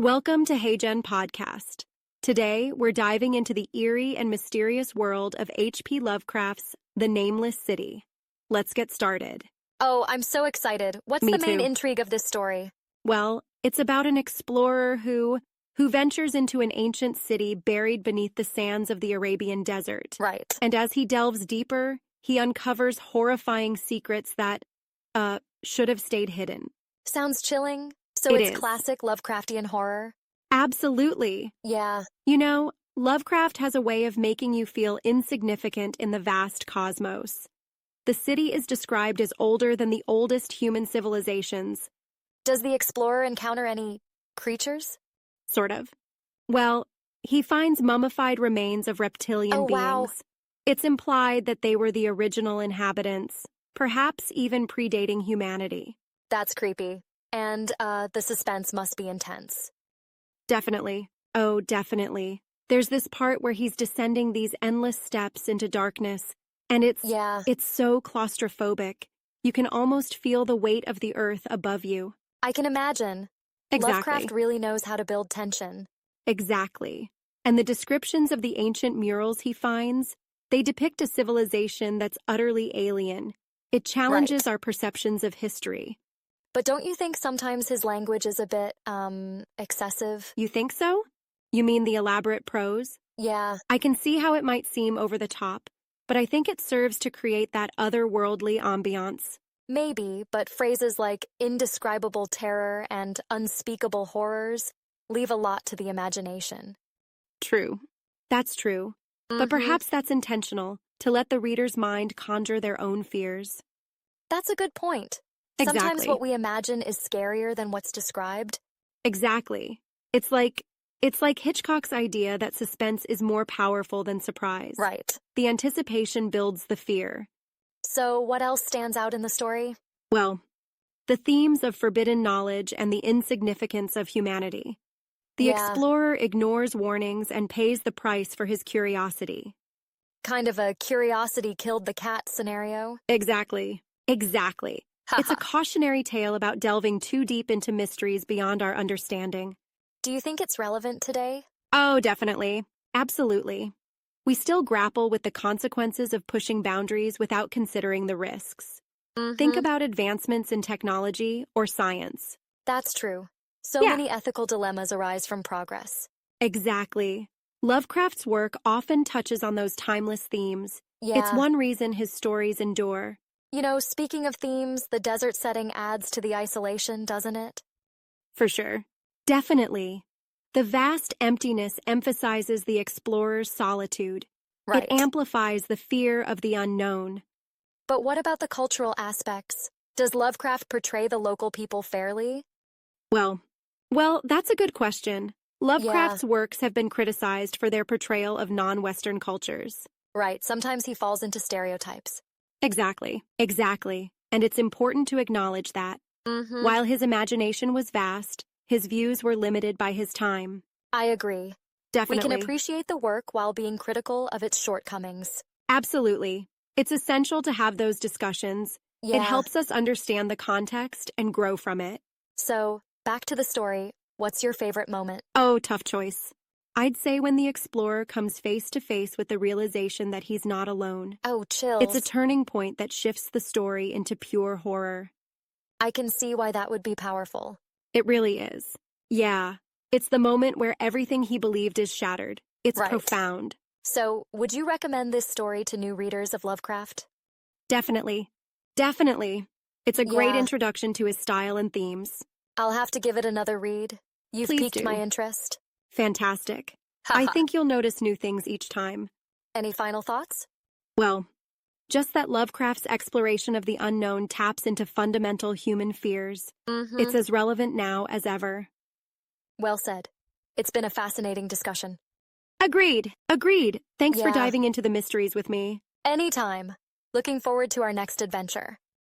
Welcome to Hey Jen Podcast. Today, we're diving into the eerie and mysterious world of H.P. Lovecraft's The Nameless City. Let's get started. Oh, I'm so excited. What's Me the main too. intrigue of this story? Well, it's about an explorer who ventures into an ancient city buried beneath the sands of the Arabian desert. Right. And as he delves deeper, he uncovers horrifying secrets that, should have stayed hidden. Sounds chilling. So It it's is. classic Lovecraftian horror? Absolutely. Yeah, You know, Lovecraft has a way of making you feel insignificant in the vast cosmos. The city is described as older than the oldest human civilizations. does the explorer encounter any creatures? Sort of. Well, he finds mummified remains of reptilian Oh, beings. wow. It's implied that they were the original inhabitants, perhaps even predating humanity. That's creepy. And, the suspense must be intense. Definitely. Oh, definitely. There's this part where he's descending these endless steps into darkness, and it's so claustrophobic. You can almost feel the weight of the earth above you. I can imagine. Exactly. Lovecraft really knows how to build tension. Exactly. And the descriptions of the ancient murals he finds, they depict a civilization that's utterly alien. It challenges our perceptions of history. But don't you think sometimes his language is a bit, excessive? You think so? You mean the elaborate prose? Yeah, I can see how it might seem over the top, but I think it serves to create that otherworldly ambiance. maybe, but phrases like indescribable terror and unspeakable horrors leave a lot to the imagination. True. That's true. But perhaps that's intentional, to let the reader's mind conjure their own fears. That's a good point. Sometimes Exactly. what we imagine is scarier than what's described. Exactly. It's like Hitchcock's idea that suspense is more powerful than surprise. Right. The anticipation builds the fear. So what else stands out in the story? Well, the themes of forbidden knowledge and the insignificance of humanity. The Yeah. explorer ignores warnings and pays the price for his curiosity. Kind of a curiosity killed the cat scenario? Exactly. Exactly. It's a cautionary tale about delving too deep into mysteries beyond our understanding. Do you think it's relevant today? Oh, definitely. Absolutely. We still grapple with the consequences of pushing boundaries without considering the risks. Think about advancements in technology or science. That's true. So Yeah. many ethical dilemmas arise from progress. Exactly. Lovecraft's work often touches on those timeless themes. Yeah. It's one reason his stories endure. You know, speaking of themes, the desert setting adds to the isolation, doesn't it? For sure. Definitely. The vast emptiness emphasizes the explorer's solitude. Right. It amplifies the fear of the unknown. But what about the cultural aspects? Does Lovecraft portray the local people fairly? Well, that's a good question. Lovecraft's works have been criticized for their portrayal of non-Western cultures. Right, sometimes he falls into stereotypes. Exactly. And it's important to acknowledge that. While his imagination was vast, his views were limited by his time. I agree. Definitely. We can appreciate the work while being critical of its shortcomings. Absolutely. It's essential to have those discussions. Yeah. It helps us understand the context and grow from it. So, back to the story. What's your favorite moment? Oh, tough choice. I'd say when the explorer comes face to face with the realization that he's not alone. Oh, chills. It's a turning point that shifts the story into pure horror. I can see why that would be powerful. It really is. Yeah. It's the moment where everything he believed is shattered. It's Right. profound. So, would you recommend this story to new readers of Lovecraft? Definitely. It's a great Yeah. introduction to his style and themes. I'll have to give it another read. You've Please piqued do. my interest. Fantastic. I think you'll notice new things each time. Any final thoughts? Well, just that Lovecraft's exploration of the unknown taps into fundamental human fears. It's as relevant now as ever. Well said. It's been a fascinating discussion. Agreed. Thanks for Yeah. diving into the mysteries with me. Anytime. Looking forward to our next adventure.